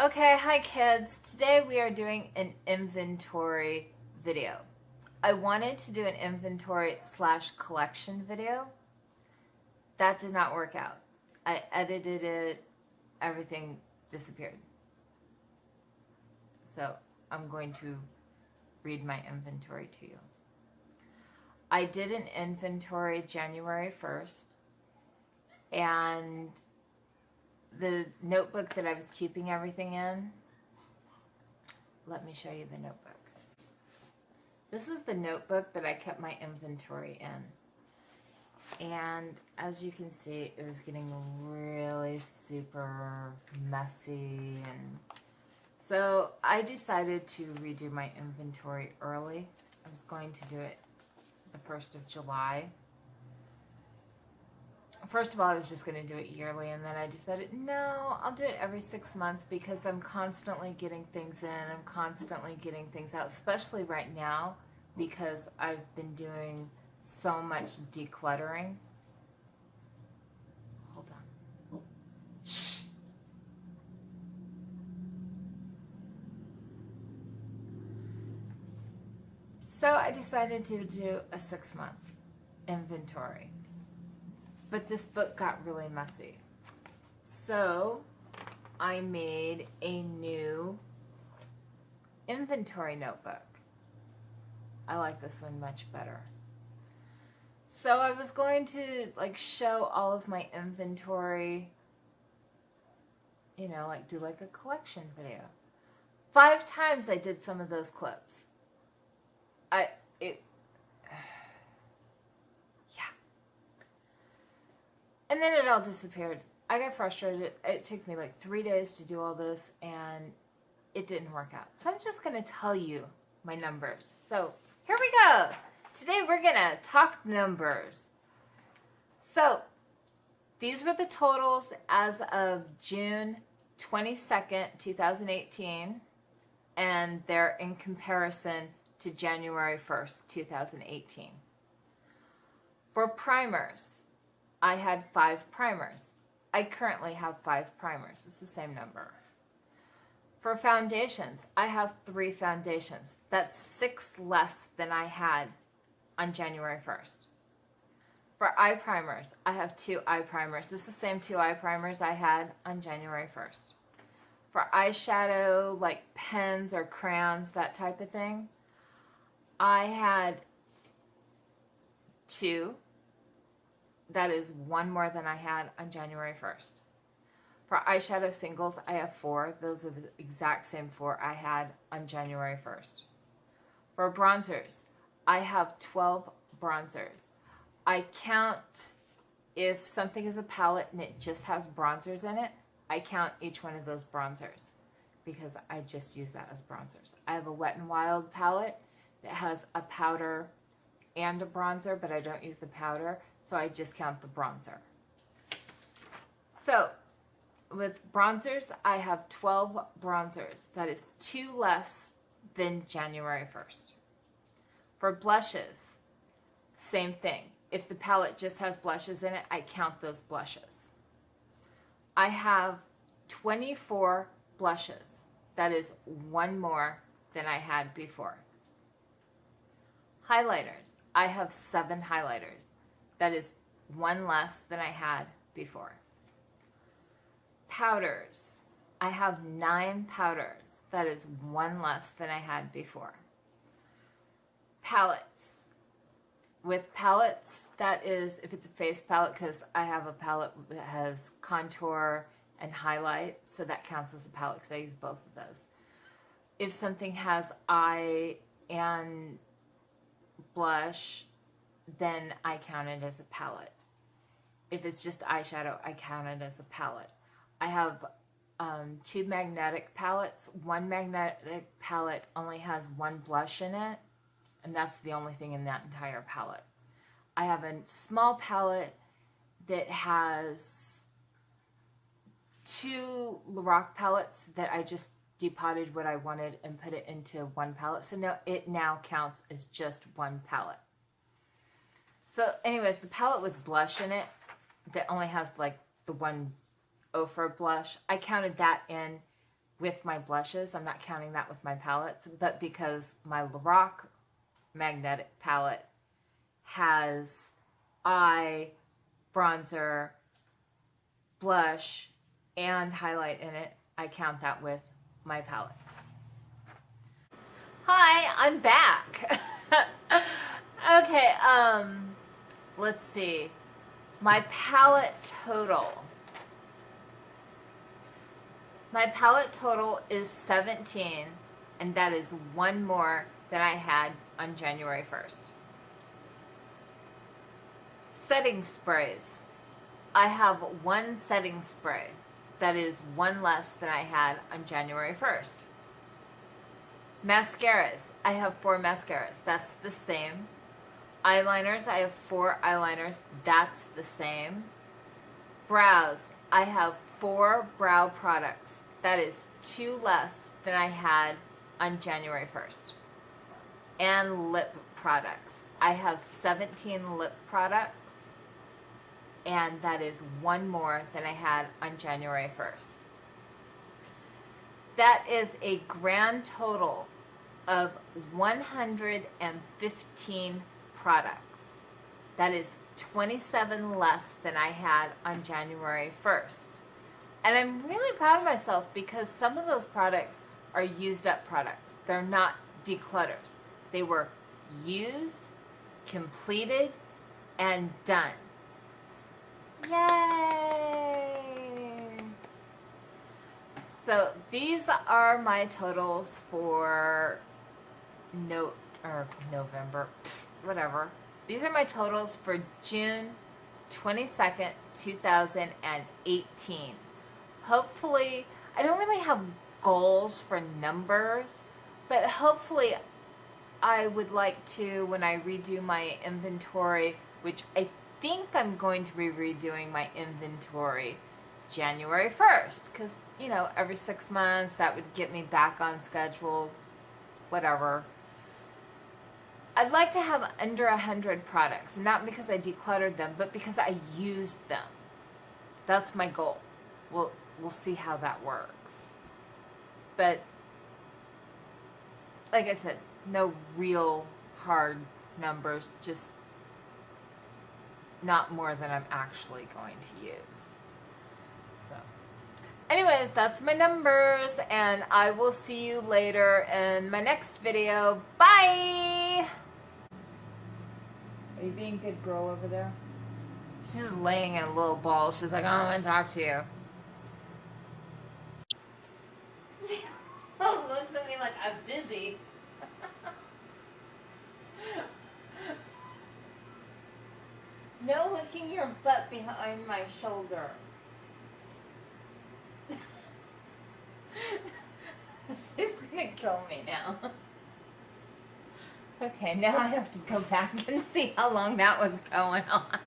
Okay, hi kids. Today we are doing an inventory video. I wanted to do an inventory / collection video. That did not work out. I edited it, everything disappeared. So I'm going to read my inventory to you. I did an inventory January 1st, and the notebook that I was keeping everything in, let me show you the notebook. This is the notebook that I kept my inventory in. And as you can see, it was getting really super messy. And so I decided to redo my inventory early. I was going to do it the 1st of July. First of all, I was just going to do it yearly, and then I decided, no, I'll do it every 6 months because I'm constantly getting things in, I'm constantly getting things out, especially right now because I've been doing so much decluttering. Hold on. Shh. So I decided to do a 6-month inventory. But this book got really messy. So I made a new inventory notebook. I like this one much better. So I was going to show all of my inventory, do a collection video. 5 times I did some of those clips. And then it all disappeared. I got frustrated. It took me 3 days to do all this, and it didn't work out. So I'm just going to tell you my numbers. So here we go. Today we're going to talk numbers. So these were the totals as of June 22nd, 2018, and they're in comparison to January 1st, 2018. For primers, I had 5 primers. I currently have 5 primers. It's the same number. For foundations, I have 3 foundations. That's 6 less than I had on January 1st. For eye primers, I have 2 eye primers. This is the same 2 eye primers I had on January 1st. For eyeshadow, like pens or crayons, that type of thing, I had 2. That is 1 more than I had on January 1st. For eyeshadow singles, I have 4. Those are the exact same 4 I had on January 1st. For bronzers, I have 12 bronzers. I count, if something is a palette and it just has bronzers in it, I count each one of those bronzers because I just use that as bronzers. I have a Wet n Wild palette that has a powder and a bronzer, but I don't use the powder. So I just count the bronzer. So with bronzers, I have 12 bronzers. That is 2 less than January 1st. For blushes, same thing. If the palette just has blushes in it, I count those blushes. I have 24 blushes. That is 1 more than I had before. Highlighters, I have 7 highlighters. That is 1 less than I had before. Powders. I have 9 powders. That is 1 less than I had before. Palettes. With palettes, that is, if it's a face palette, because I have a palette that has contour and highlight, so that counts as a palette because I use both of those. If something has eye and blush, then I count it as a palette. If it's just eyeshadow, I count it as a palette. I have 2 magnetic palettes. 1 magnetic palette only has 1 blush in it, and that's the only thing in that entire palette. I have a small palette that has 2 Lorac palettes that I just depotted what I wanted and put it into 1 palette. So now it counts as just 1 palette. So anyways, the palette with blush in it that only has the 1 Ofra blush, I counted that in with my blushes. I'm not counting that with my palettes, but because my Rock magnetic palette has eye, bronzer, blush, and highlight in it, I count that with my palettes. Hi, I'm back. Okay, let's see. My palette total. My palette total is 17, and that is one more than I had on January 1st. Setting sprays. I have one setting spray. That is one less than I had on January 1st. Mascaras. I have 4 mascaras. That's the same. Eyeliners. I have 4 eyeliners. That's the same. Brows. I have 4 brow products. That is 2 less than I had on January 1st. And lip products. I have 17 lip products, and that is 1 more than I had on January 1st. That is a grand total of 115 products. That is 27 less than I had on January 1st. And I'm really proud of myself because some of those products are used up products. They're not declutters. They were used, completed, and done. Yay! So these are my totals for November, whatever. These are my totals for June 22nd, 2018. Hopefully, I don't really have goals for numbers, but hopefully I would like to, when I redo my inventory, which I think I'm going to be redoing my inventory January 1st, because, you know, every 6 months, that would get me back on schedule, whatever. I'd like to have under 100 products, not because I decluttered them, but because I used them. That's my goal. We'll see how that works. But, like I said, no real hard numbers, just not more than I'm actually going to use. So, anyways, that's my numbers, and I will see you later in my next video. Bye! Are you being a good girl over there? She's just laying in a little ball. She's like, I want to talk to you. She looks at me like I'm busy. No licking your butt behind my shoulder. She's gonna kill me now. Okay, now I have to go back and see how long that was going on.